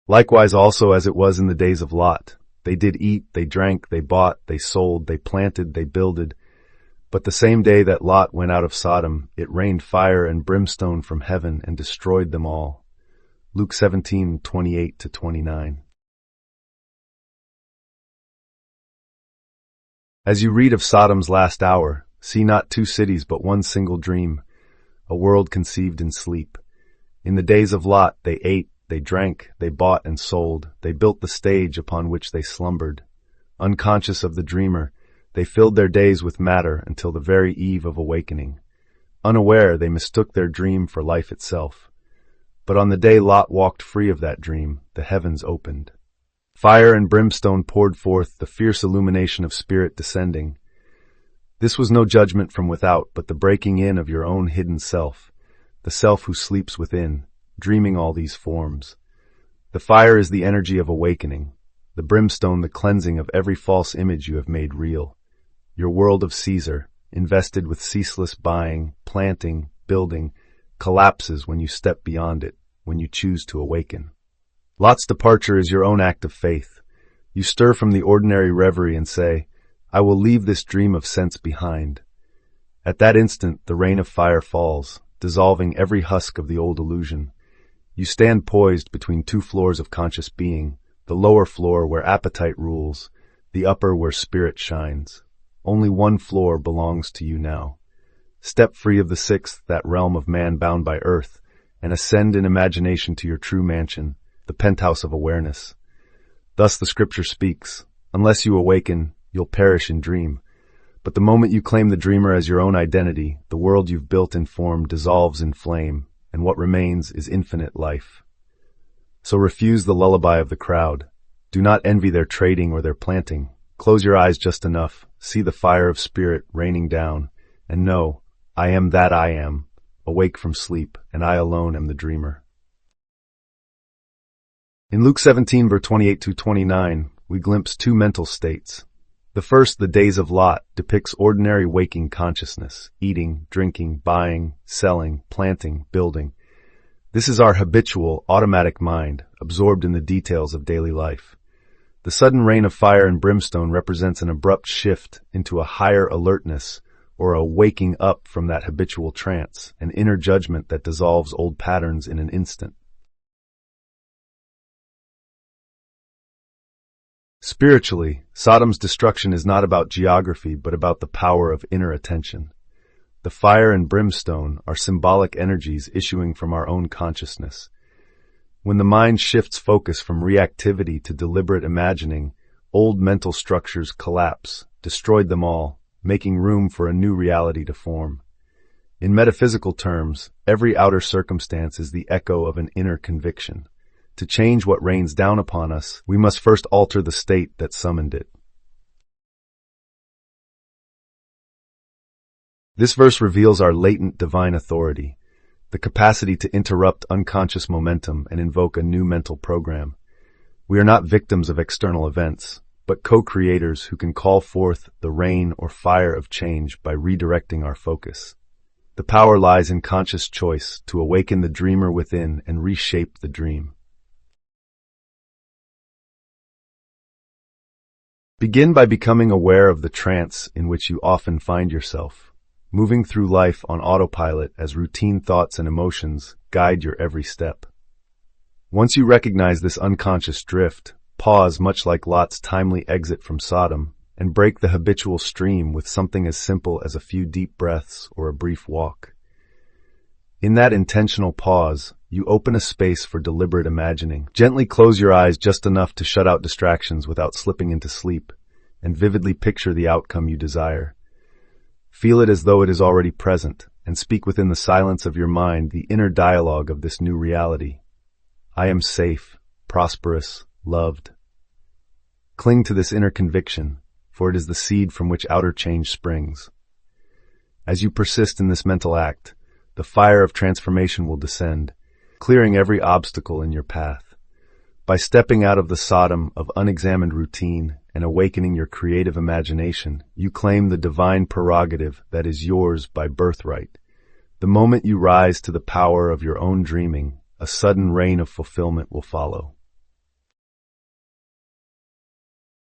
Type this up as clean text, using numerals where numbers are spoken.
Likewise also as it was in the days of Lot. They did eat, they drank, they bought, they sold, they planted, they builded. But the same day that Lot went out of Sodom, it rained fire and brimstone from heaven and destroyed them all. Luke 17:28-29. As you read of Sodom's last hour, see not two cities but one single dream, a world conceived in sleep. In the days of Lot they ate, they drank, they bought and sold, they built the stage upon which they slumbered. Unconscious of the dreamer, they filled their days with matter until the very eve of awakening. Unaware, they mistook their dream for life itself. But on the day Lot walked free of that dream, the heavens opened. Fire and brimstone poured forth, the fierce illumination of spirit descending. This was no judgment from without, but the breaking in of your own hidden self, the self who sleeps within, dreaming all these forms. The fire is the energy of awakening, the brimstone the cleansing of every false image you have made real. Your world of Caesar, invested with ceaseless buying, planting, building, collapses when you step beyond it, when you choose to awaken. Lot's departure is your own act of faith. You stir from the ordinary reverie and say, I will leave this dream of sense behind. At that instant, the rain of fire falls, dissolving every husk of the old illusion. You stand poised between two floors of conscious being, the lower floor where appetite rules, the upper where spirit shines. Only one floor belongs to you now. Step free of the sixth, that realm of man bound by earth, and ascend in imagination to your true mansion, the penthouse of awareness. Thus the scripture speaks, unless you awaken, you'll perish in dream. But the moment you claim the dreamer as your own identity, the world you've built in form dissolves in flame, and what remains is infinite life. So refuse the lullaby of the crowd. Do not envy their trading or their planting. Close your eyes just enough, see the fire of spirit raining down, and know, I am that I am, awake from sleep, and I alone am the dreamer. In Luke 17, verse 28-29, we glimpse two mental states. The first, the days of Lot, depicts ordinary waking consciousness, eating, drinking, buying, selling, planting, building. This is our habitual, automatic mind, absorbed in the details of daily life. The sudden rain of fire and brimstone represents an abrupt shift into a higher alertness, or a waking up from that habitual trance, an inner judgment that dissolves old patterns in an instant. Spiritually, Sodom's destruction is not about geography, but about the power of inner attention. The fire and brimstone are symbolic energies issuing from our own consciousness. When the mind shifts focus from reactivity to deliberate imagining, old mental structures collapse, destroyed them all, making room for a new reality to form. In metaphysical terms, every outer circumstance is the echo of an inner conviction. To change what rains down upon us, we must first alter the state that summoned it. This verse reveals our latent divine authority, the capacity to interrupt unconscious momentum and invoke a new mental program. We are not victims of external events, but co-creators who can call forth the rain or fire of change by redirecting our focus. The power lies in conscious choice to awaken the dreamer within and reshape the dream. Begin by becoming aware of the trance in which you often find yourself, moving through life on autopilot as routine thoughts and emotions guide your every step. Once you recognize this unconscious drift, pause much like Lot's timely exit from Sodom, and break the habitual stream with something as simple as a few deep breaths or a brief walk. In that intentional pause, you open a space for deliberate imagining. Gently close your eyes just enough to shut out distractions without slipping into sleep, and vividly picture the outcome you desire. Feel it as though it is already present, and speak within the silence of your mind the inner dialogue of this new reality. I am safe, prosperous, loved. Cling to this inner conviction, for it is the seed from which outer change springs. As you persist in this mental act, the fire of transformation will descend, clearing every obstacle in your path. By stepping out of the Sodom of unexamined routine and awakening your creative imagination, you claim the divine prerogative that is yours by birthright. The moment you rise to the power of your own dreaming, a sudden rain of fulfillment will follow.